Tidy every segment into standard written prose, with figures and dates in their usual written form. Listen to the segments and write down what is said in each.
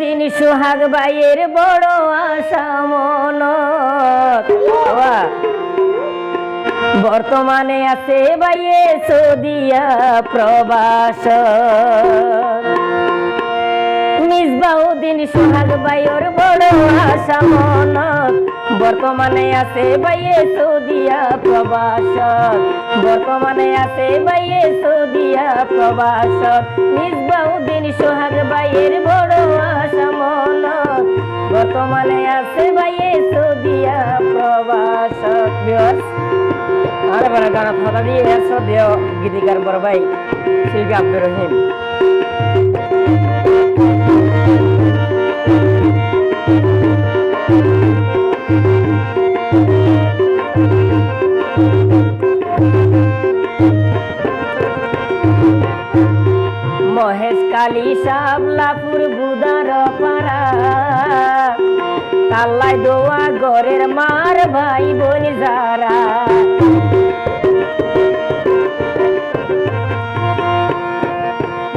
বহুদিন সোহাগ ভাইয়ের বড় আশা মনত বর্তমানে আছে ভাইয়ে সৌদিয়া প্রবাস মিসবাউদ্দিন সোহাগ ভাইয়ের বড় আশা মনত বর্তমানে আছে ভাইয়ে সৌদিয়া প্রবাস বর্তমানে আছে ভাইয়ে সৌদিয়া প্রবাস মিসবাউদ্দিন সোহাগ ভাইয়ের বড় আশা মনত বর্তমানে আছে ভাইয়ে সৌদিয়া প্রবাস আর বড় গান ফাটা দিয়ে এসো দেও গীতিকার বড় ভাই শিল্পী আব্দুর রহিম মহেশ কালী শাবলাপুর বুদার পাড়া তাল্লাই দোয়া গরের মার ভাই বোন যারা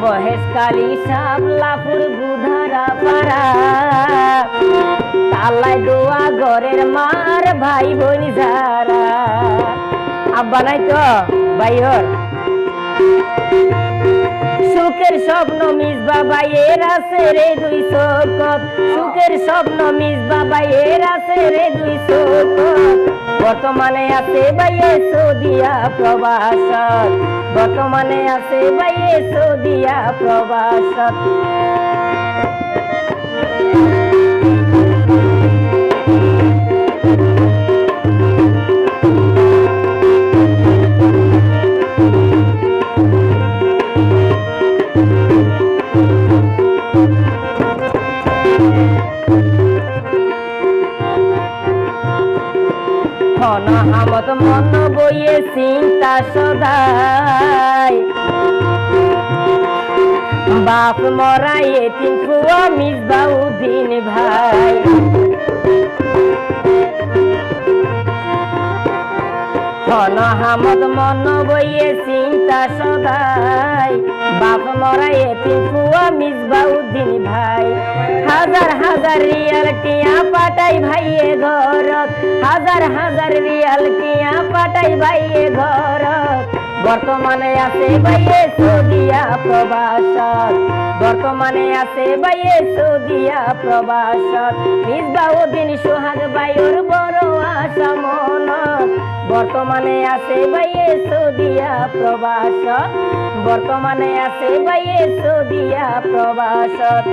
মহেশ কালী শাবলাপুর বুধারা পাড়া তাল্লাই দোয়া গরের মার ভাই বোন যারা আব্বা নাই তো ভাইহর সুখের স্বপ্ন মিসবা ভাইয়ের আছে রে দুই চোখত সুখের স্বপ্ন মিসবা ভাইয়ের আছে রে দুই চোখত বর্তমানে আছে ভাইয়ে সৌদিয়া প্রবাসত বর্তমানে আছে ভাইয়ে সৌদিয়া প্রবাসত হামত মন বইয়ে চিন্তা সদাই বাপ মরাই এতিম ফুয়া মিসবাউদ্দিন ভাই হামত মন বইয়ে চিন্তা সদাই বাপ মরাই এতিম ফুয়া মিসবাউদ্দিন ভাই হাজার হাজার রিয়াল টিয়া পাঠাই ভাইয়ে ঘরত হাজার হাজার রিয়াল টিয়া পাঠাই ভাইয়ে ঘরত বর্তমানে আছে ভাইয়ে সৌদিয়া প্রবাসত বর্তমানে আছে ভাইয়ে সৌদিয়া প্রবাসত মিসবাউদ্দিন সোহাগ ভাইয়ের বড় আশা মনত বর্তমানে আছে ভাইয়ে সৌদিয়া প্রবাসত বর্তমানে আছে ভাইয়ে সৌদিয়া প্রবাসত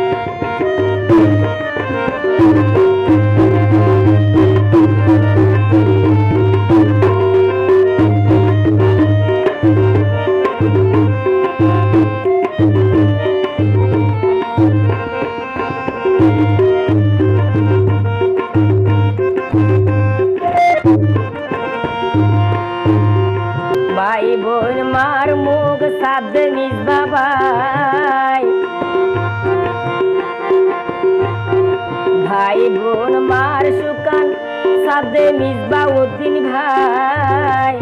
ভাই বোন মার মুখ সাদ মিসবা ভাই ভাই বোন মার সুকান সাদে মিসবাউদ্দিন ভাই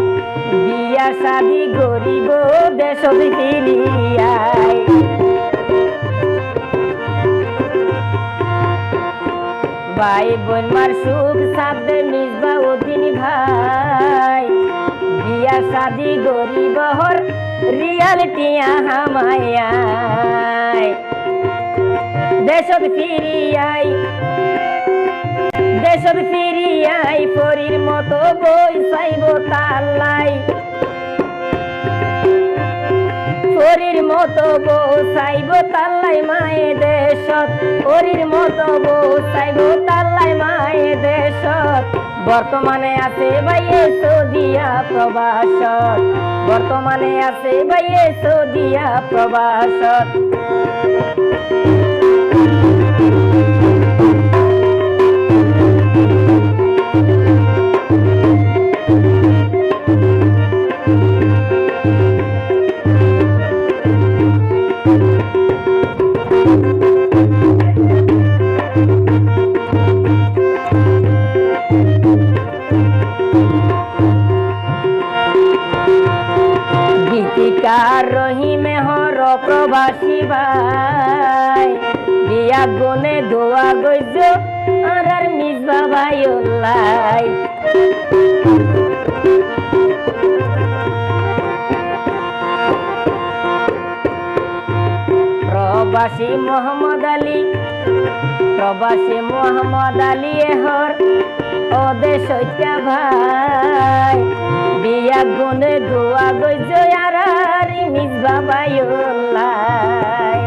বিয়া শাদি গরিব দেশ ফিরিয়াই ভাই বোন মার সুখ সাদে মিসবাউদ্দিন ভাই বিয়া শাদি গরিব হর রিয়ালিটিয়া হামায়াই দেশত ফিরিয়াই পরীর মতো বই চাইব তাল্লাই পরীর মতো বউ চাইব তাল্লাই মায়ে দেশত পরীর মতো বউ চাইব তাল্লাই মায়ে দেশত বর্তমানে আছে ভাইয়ে সৌদিয়া প্রবাসত বর্তমানে আছে ভাইয়ে সৌদিয়া প্রবাসত গীতিকার রহিমে হর প্রবাসী ভাই বিয়া গনে দোয়া গইজ আর মিসবা ভাই ওলাই প্রবাসী মোহাম্মদ আলী এহর ওদের সৈত্যা ভাই বিয়া গুনে দোয়া গইজ আর মিসবা ভাই ওলাই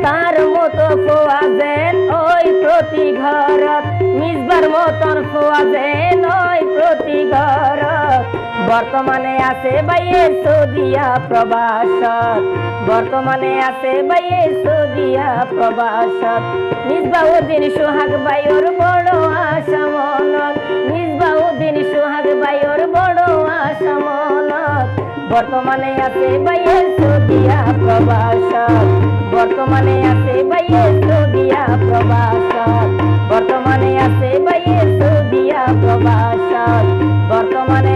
তার মতো খোয়া যেন ওই প্রতি ঘরত মিসবার মতন খোয়া যেন ওই প্রতি ঘরত বর্তমানে আছে বাইয়ে সৌদিয়া প্রবাসত বর্তমানে আছে বাইয়ে সৌদিয়া প্রবাসত মিসবাউদ্দিন সোহাগ বাইর বড় আশা মনত মিসবাউদ্দিন সোহাগ বাইর বড় আশা মনত বর্তমানে আছে বাইয়ে সৌদিয়া প্রবাসত বর্তমানে আছে বাইয়ে সৌদিয়া প্রবাসত বর্তমানে আছে বাইয়ে সৌদিয়া প্রবাসত বর্তমানে